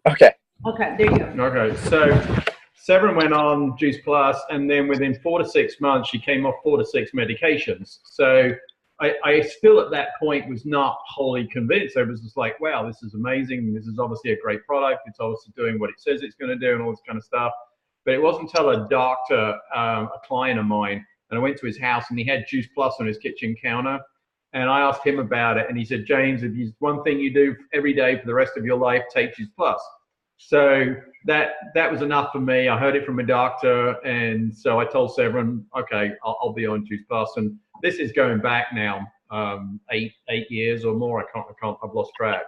Okay. Okay, there you go. Okay, so Severin went on Juice Plus, and then within 4 to 6 months, she came off 4 to 6 medications. So I still at that point was not wholly convinced. I was just like, wow, this is amazing. This is obviously a great product. It's obviously doing what it says it's going to do and all this kind of stuff. But it wasn't until a doctor, a client of mine, and I went to his house and he had Juice Plus on his kitchen counter. And I asked him about it, and he said, James, if there's one thing you do every day for the rest of your life, take Juice Plus. So that was enough for me. I heard it from a doctor, and so I told Severin, okay, I'll be on Juice Plus. And this is going back now 8 years or more. I've lost track.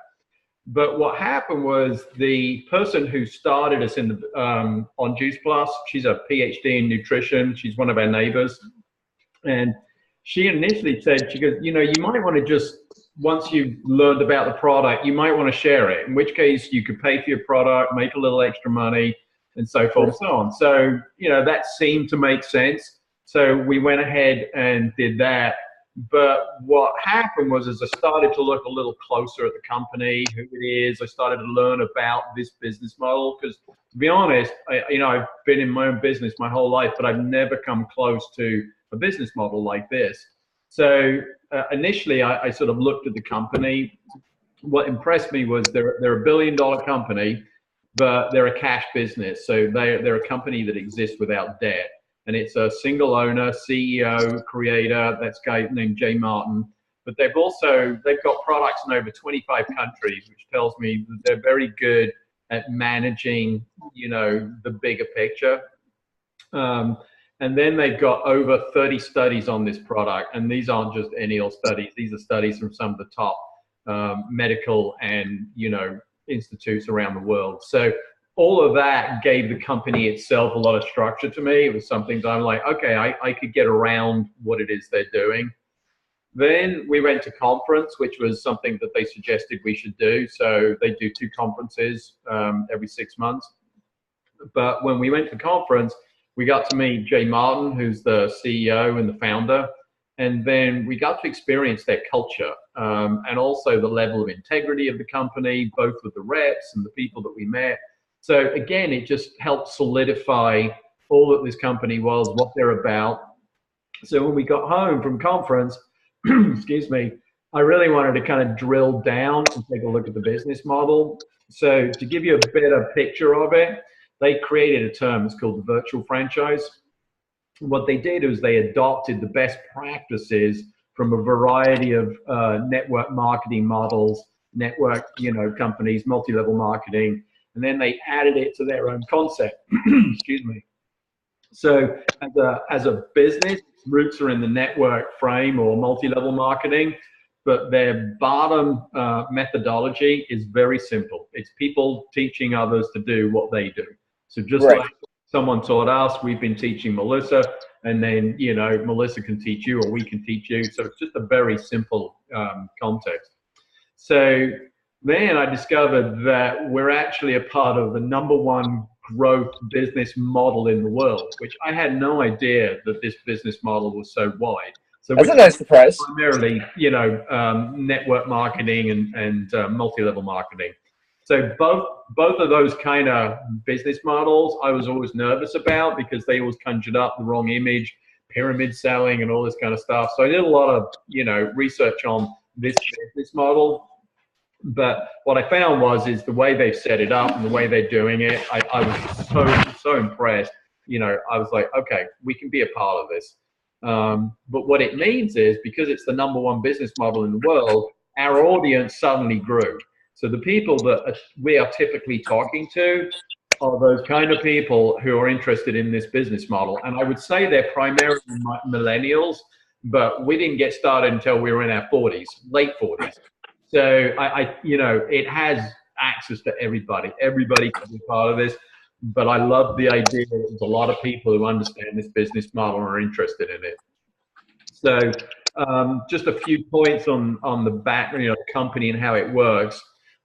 But what happened was the person who started us in the on Juice Plus, she's a PhD in nutrition. She's one of our neighbors, and she initially said, she goes, you know, you might want to just, once you've learned about the product, you might want to share it, in which case you could pay for your product, make a little extra money, and so forth and so on. So, you know, that seemed to make sense. So we went ahead and did that. But what happened was, as I started to look a little closer at the company, who it is, I started to learn about this business model. Because to be honest, I've been in my own business my whole life, but I've never come close to a business model like this. So initially, I sort of looked at the company. What impressed me was they're a $1 billion company, but they're a cash business. So they're a company that exists without debt. And it's a single owner, CEO, creator, that's a guy named Jay Martin. But they've got products in over 25 countries, which tells me that they're very good at managing, you know, the bigger picture. And then they've got over 30 studies on this product. And these aren't just any old studies. These are studies from some of the top medical and, you know, institutes around the world. So all of that gave the company itself a lot of structure to me. It was something that I'm like, okay, I could get around what it is they're doing. Then we went to conference, which was something that they suggested we should do. So they do 2 conferences every 6 months. But when we went to conference, we got to meet Jay Martin, who's the CEO and the founder. And then we got to experience their culture and also the level of integrity of the company, both with the reps and the people that we met. So again, it just helped solidify all that this company was, what they're about. So when we got home from conference, excuse me, I really wanted to kind of drill down and take a look at the business model. So to give you a better picture of it, they created a term, it's called the virtual franchise. What they did was they adopted the best practices from a variety of network marketing models, network, you know, companies, multi-level marketing, and then they added it to their own concept. Excuse me. So as a business, roots are in the network frame or multi-level marketing, but their bottom methodology is very simple. It's people teaching others to do what they do. So just like someone taught us, we've been teaching Melissa, and then, you know, Melissa can teach you or we can teach you. So it's just a very simple context. So then I discovered that we're actually a part of the #1 growth business model in the world, which I had no idea that this business model was so wide. So that's a nice surprise. Primarily, you know, network marketing and multi-level marketing. So both of those kind of business models, I was always nervous about because they always conjured up the wrong image, pyramid selling and all this kind of stuff. So I did a lot of, you know, research on this business model. But what I found is the way they've set it up and the way they're doing it, I was so impressed. You know, I was like, okay, we can be a part of this. But what it means is, because it's the #1 business model in the world, our audience suddenly grew. So the people that we are typically talking to are those kind of people who are interested in this business model. And I would say they're primarily millennials, but we didn't get started until we were in our 40s, late 40s. So you know, it has access to everybody. Everybody can be part of this. But I love the idea that there's a lot of people who understand this business model and are interested in it. So just a few points on the back, you know, the company and how it works.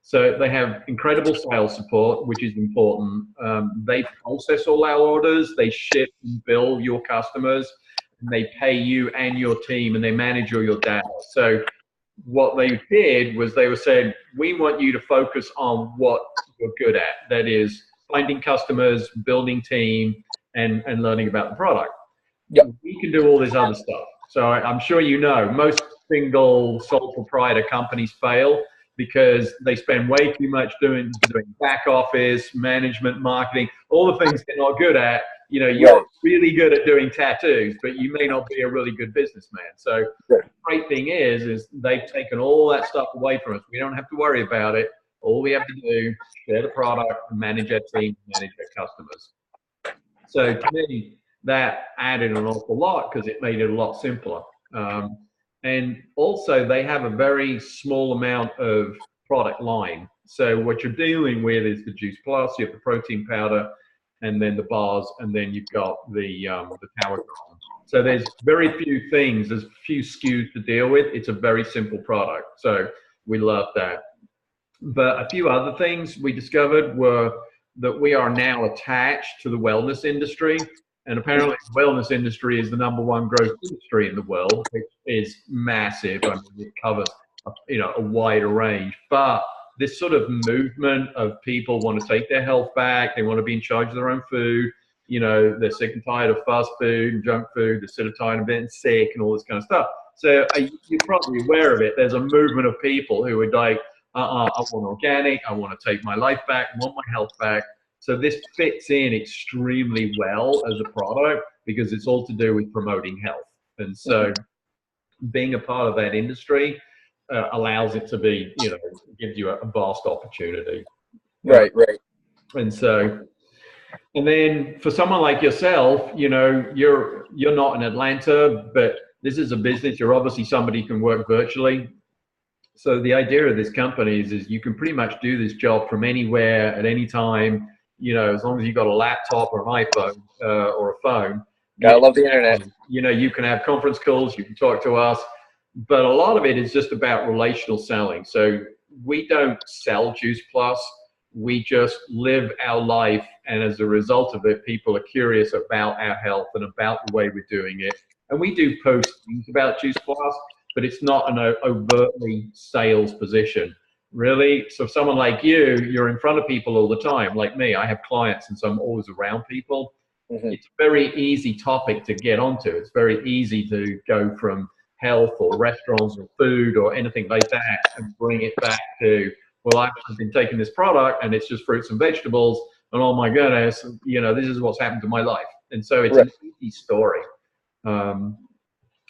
So they have incredible sales support, which is important. They process all our orders. They ship and bill your customers. And they pay you and your team, and they manage all your data. So what they did was they were saying, we want you to focus on what you're good at. That is finding customers, building team, and learning about the product. Yep. We can do all this other stuff. So I'm sure you know, most single sole proprietor companies fail because they spend way too much doing back office, management, marketing, all the things they're not good at. You know, you're really good at doing tattoos, but you may not be a really good businessman. So the great thing is they've taken all that stuff away from us. We don't have to worry about it. All we have to do, share the product, manage our team, manage our customers. So to me, that added an awful lot because it made it a lot simpler. And also, they have a very small amount of product line. So what you're dealing with is the Juice Plus, you have the protein powder, and then the bars, and then you've got the Power Gram. So there's very few things, there's few SKUs to deal with. It's a very simple product. So we love that. But a few other things we discovered were that we are now attached to the wellness industry. And apparently the wellness industry is the #1 growth industry in the world, which is massive. I mean, it covers a wider range. But this sort of movement of people want to take their health back. They want to be in charge of their own food. You know, they're sick and tired of fast food and junk food. They're sick and tired of being sick and all this kind of stuff. So you're probably aware of it. There's a movement of people who are like, I want organic. I want to take my life back. I want my health back. So this fits in extremely well as a product because it's all to do with promoting health. And so being a part of that industry allows it to be, gives you a vast opportunity. Right. And so, and then for someone like yourself, you're not in Atlanta, but this is a business. You're obviously somebody who can work virtually. So the idea of this company is you can pretty much do this job from anywhere at any time. As long as you've got a laptop or an iPhone or a phone. I love the internet. You can have conference calls, you can talk to us, but a lot of it is just about relational selling. So we don't sell Juice Plus, we just live our life, and as a result of it, people are curious about our health and about the way we're doing it. And we do post things about Juice Plus, but it's not an overtly sales position. Really? So someone like you're in front of people all the time. Like me, I have clients, and so I'm always around people. It's a very easy topic to get onto. It's very easy to go from health or restaurants or food or anything like that and bring it back to, well, I've been taking this product and it's just fruits and vegetables, and oh my goodness, this is what's happened to my life. And so it's an easy story.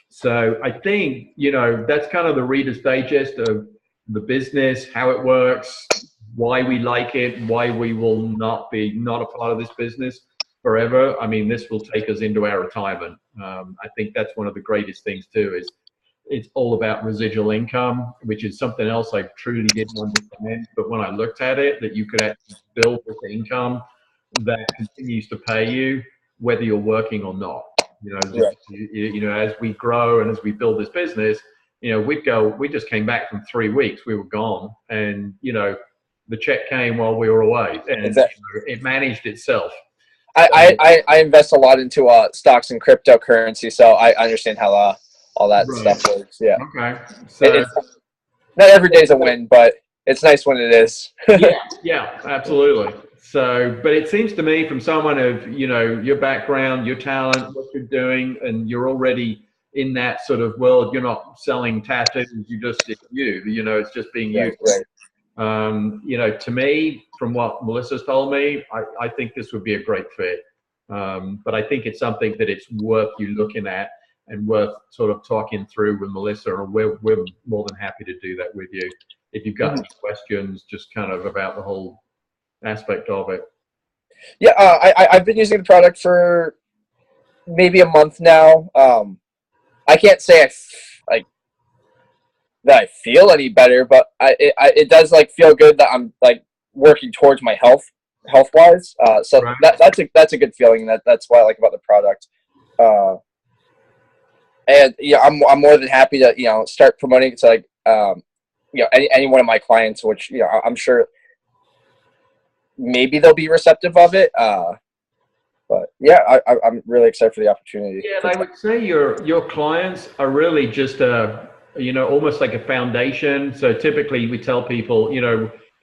So I think, that's kind of the Reader's Digest of the business, how it works, why we like it, why we will not a part of this business forever. I mean, this will take us into our retirement. I think that's one of the greatest things too, is it's all about residual income, which is something else I truly didn't understand. But when I looked at it, that you could actually build this income that continues to pay you, whether you're working or not. As we grow and as we build this business, we just came back from 3 weeks. We were gone, and the check came while we were away, and it managed itself. I invest a lot into stocks and cryptocurrency, so I understand how all that stuff works. Yeah. Okay. So not every day's a win, but it's nice when it is. Yeah, absolutely. So, but it seems to me, from someone of your background, your talent, what you're doing, and you're already in that sort of world. You're not selling tattoos. It's just being used. Right. To me, from what Melissa's told me, I think this would be a great fit. But I think it's something that it's worth you looking at and worth sort of talking through with Melissa, and we're more than happy to do that with you. If you've got any questions, just kind of about the whole aspect of it. Yeah, I've been using the product for maybe a month now. I can't say that I feel any better, but it does feel good that I'm working towards my health wise. So right. that's a good feeling. That's what I like about the product. And I'm more than happy to start promoting it to any one of my clients, which I'm sure maybe they'll be receptive of it. But yeah, I'm really excited for the opportunity. Yeah, and I would say your clients are really just almost like a foundation. So typically we tell people,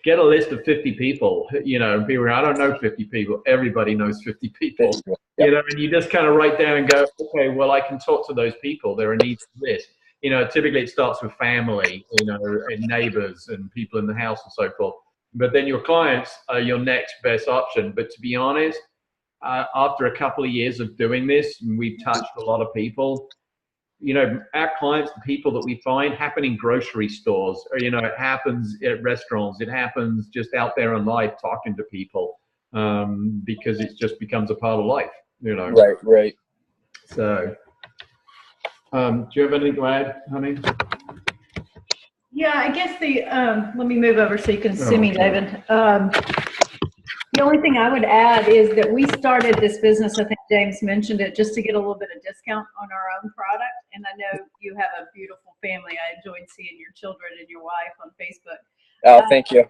get a list of 50 people, you know, and be around. I don't know 50 people. Everybody knows 50 people, Yep. you know, and you just kind of write down and go, okay, well, I can talk to those people. There are needs for this. You know, typically it starts with family, you know, and neighbors and people in the house and so forth. But then your clients are your next best option. But to be honest, after a couple of years of doing this, and we've touched a lot of people, you know, our clients, the people that we find, happen in grocery stores, or, you know, it happens at restaurants, it happens just out there in life talking to people, because it just becomes a part of life, you know. Right. So, do you have anything to add, honey? Yeah, I guess let me move over so you can see me, David. The only thing I would add is that we started this business, I think James mentioned it, just to get a little bit of discount on our own product. And I know you have a beautiful family. I enjoyed seeing your children and your wife on Facebook. Oh, thank you.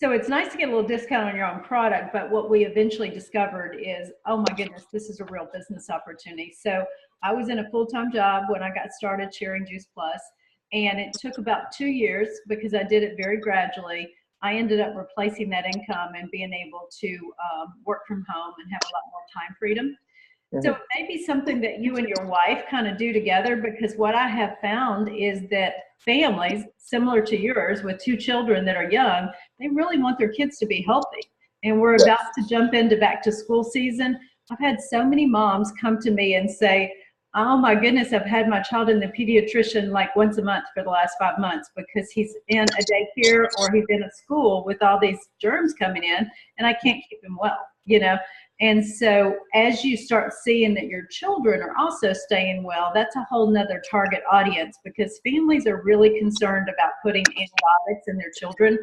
So it's nice to get a little discount on your own product, but what we eventually discovered is, oh my goodness, this is a real business opportunity. So I was in a full-time job when I got started sharing Juice Plus, and it took about 2 years because I did it very gradually. I ended up replacing that income and being able to work from home and have a lot more time freedom. So it may be something that you and your wife kind of do together, because what I have found is that families similar to yours with 2 children that are young, they really want their kids to be healthy. And we're about to jump into back to school season. I've had so many moms come to me and say, oh my goodness, I've had my child in the pediatrician like once a month for the last 5 months because he's in a daycare or he's in a school with all these germs coming in and I can't keep him well, you know? And so as you start seeing that your children are also staying well, that's a whole nother target audience, because families are really concerned about putting antibiotics in their children.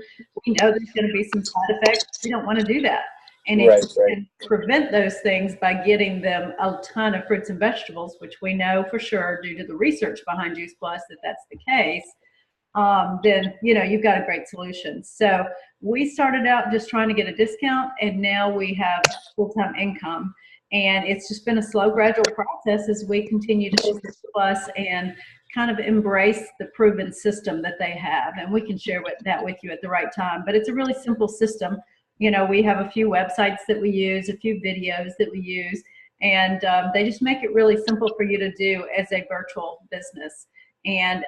We know there's going to be some side effects. We don't want to do that. And if you can prevent those things by getting them a ton of fruits and vegetables, which we know for sure due to the research behind Juice Plus that that's the case, then, you know, you've got a great solution. So we started out just trying to get a discount, and now we have full-time income. And it's just been a slow, gradual process as we continue to share Plus and kind of embrace the proven system that they have. And we can share that with you at the right time. But it's a really simple system. You know, we have a few websites that we use, a few videos that we use, and they just make it really simple for you to do as a virtual business. And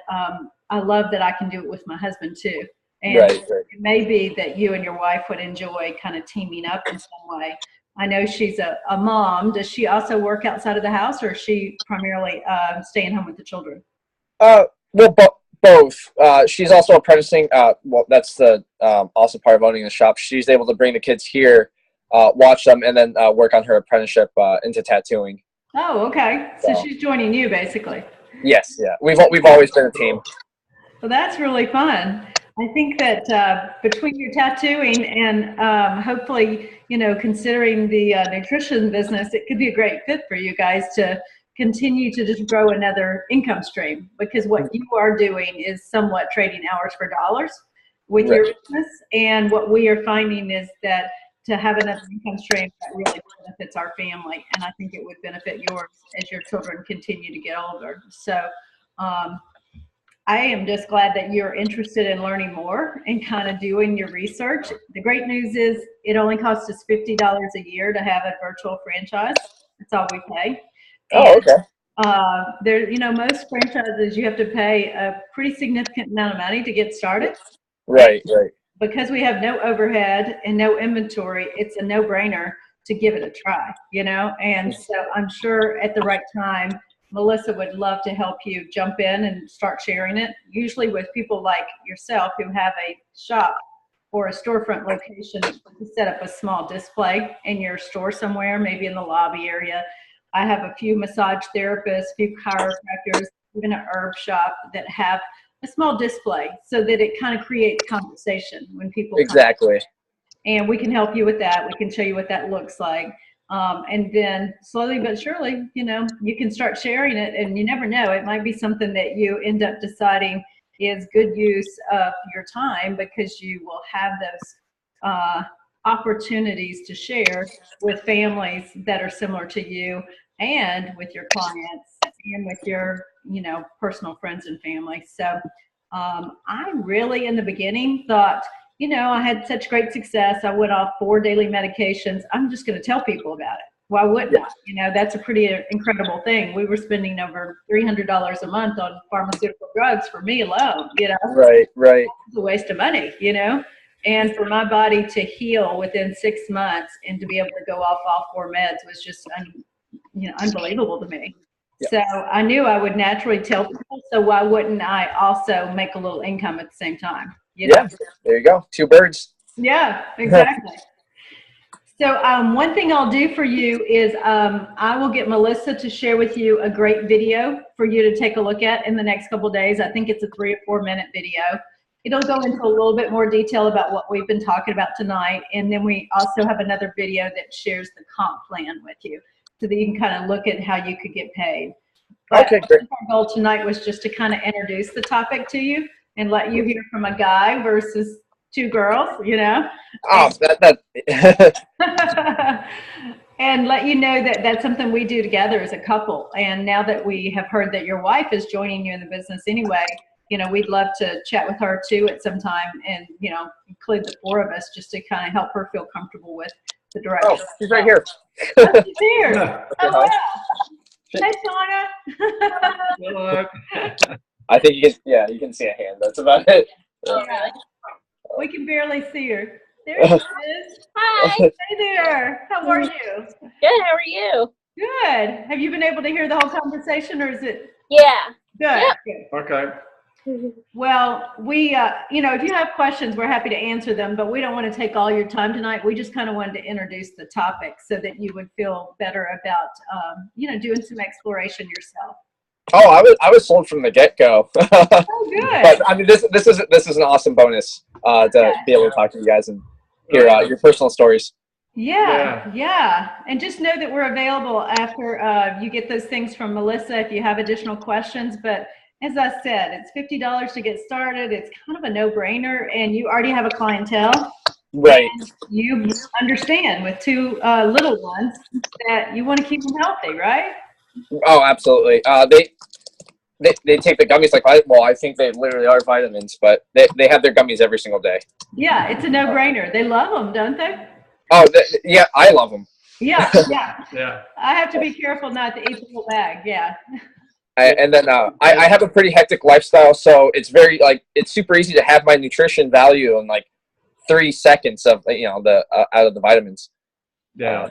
I love that I can do it with my husband too. And it may be that you and your wife would enjoy kind of teaming up in some way. I know she's a mom. Does she also work outside of the house, or is she primarily staying home with the children? Well, both. She's also apprenticing. Well, that's the also part of owning the shop. She's able to bring the kids here, watch them, and then work on her apprenticeship into tattooing. Oh, okay. So she's joining you basically. Yes, yeah. We've always been a team. Well, that's really fun. I think that between your tattooing and hopefully, you know, considering the nutrition business, it could be a great fit for you guys to continue to just grow another income stream, because what you are doing is somewhat trading hours for dollars with your business. And what we are finding is that to have another income stream that really benefits our family. And I think it would benefit yours as your children continue to get older. So I am just glad that you're interested in learning more and kind of doing your research. The great news is it only costs us $50 a year to have a virtual franchise. That's all we pay. Oh, okay. There, you know, most franchises you have to pay a pretty significant amount of money to get started. Right. Because we have no overhead and no inventory, it's a no-brainer to give it a try, you know? And so I'm sure at the right time, Melissa would love to help you jump in and start sharing it, usually with people like yourself who have a shop or a storefront location to set up a small display in your store somewhere, maybe in the lobby area. I have a few massage therapists, a few chiropractors, even an herb shop that have a small display so that it kind of creates conversation when people Exactly. come. And we can help you with that. We can show you what that looks like. And then slowly but surely, you know, you can start sharing it, and you never know, it might be something that you end up deciding is good use of your time, because you will have those opportunities to share with families that are similar to you, and with your clients, and with your, you know, personal friends and family. So I really, in the beginning, thought you know, I had such great success. I went off 4 daily medications. I'm just going to tell people about it. Why wouldn't I? You know, that's a pretty incredible thing. We were spending over $300 a month on pharmaceutical drugs for me alone, you know. Right, right. It's a waste of money, you know. And for my body to heal within 6 months and to be able to go off all 4 meds was just, unbelievable to me. Yeah. So I knew I would naturally tell people. So why wouldn't I also make a little income at the same time? You know? Yeah, there you go. 2 birds. Yeah, exactly. So one thing I'll do for you is I will get Melissa to share with you a great video for you to take a look at in the next couple of days. I think it's a 3 or 4 minute video. It'll go into a little bit more detail about what we've been talking about tonight. And then we also have another video that shares the comp plan with you so that you can kind of look at how you could get paid. But Okay, great. our goal tonight was just to kind of introduce the topic to you and let you hear from a guy versus 2 girls, you know. Oh, And let you know that that's something we do together as a couple. And now that we have heard that your wife is joining you in the business anyway, you know, we'd love to chat with her too at some time and, you know, include the 4 of us just to kind of help her feel comfortable with the direction. Oh, she's right here. Oh, she's here. Oh, wow. Hey, Shauna. Hello. I think you can see a hand. That's about it. Yeah. We can barely see her. There she is. Hi. Hey there. How are you? Good. How are you? Good. Have you been able to hear the whole conversation, or is it Yeah. good? Yep. Good. Okay. Well, we, if you have questions, we're happy to answer them, but we don't want to take all your time tonight. We just kind of wanted to introduce the topic so that you would feel better about, doing some exploration yourself. Oh, I was sold from the get-go. Oh, good. But I mean, this is an awesome bonus to be able to talk to you guys and hear your personal stories. Yeah. And just know that we're available after you get those things from Melissa if you have additional questions. But as I said, it's $50 to get started. It's kind of a no-brainer, and you already have a clientele. Right. And you understand with 2 little ones that you want to keep them healthy, right? Oh, absolutely. They take the gummies I think they literally are vitamins, but they have their gummies every single day. Yeah, it's a no-brainer. They love them, don't they? Oh, yeah, I love them. Yeah. Yeah. I have to be careful not to eat the whole bag. Yeah. And then I have a pretty hectic lifestyle, so it's it's super easy to have my nutrition value in 3 seconds of the out of the vitamins. Yeah.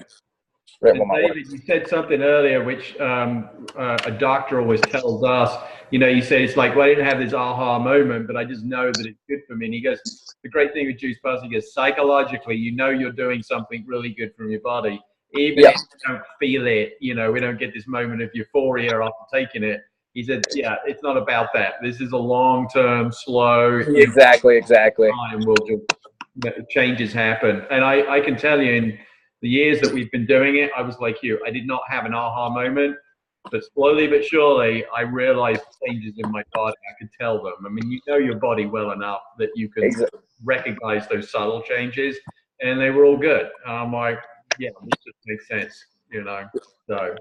Right, And David, you said something earlier, which a doctor always tells us. You said it's like, well, I didn't have this aha moment, but I just know that it's good for me. And he goes, the great thing with Juice Plus, he goes, psychologically, you're doing something really good from your body. Even if you don't feel it, we don't get this moment of euphoria after taking it. He said, yeah, it's not about that. This is a long-term, slow. Exactly. Time will just changes happen. And I can tell you in the years that we've been doing it, I was like you. I did not have an aha moment, but slowly but surely, I realized changes in my body. I could tell them. I mean, you know your body well enough that you can recognize those subtle changes, and they were all good. I'm like, yeah, this just makes sense, So,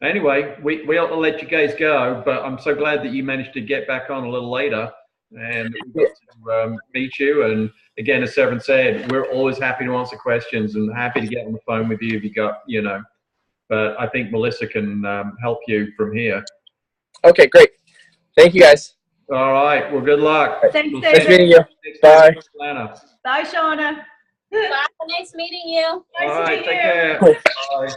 anyway, we ought to let you guys go, but I'm so glad that you managed to get back on a little later. And we got to meet you. And again, as Severin said, we're always happy to answer questions and happy to get on the phone with you if you got, But I think Melissa can help you from here. Okay, great. Thank you, guys. All right. Well, good luck. Thanks, We'll David. Nice meeting you. Bye. Atlanta. Bye, Shauna. Bye. Nice meeting you. Nice All to right. meet Take you. care. Bye.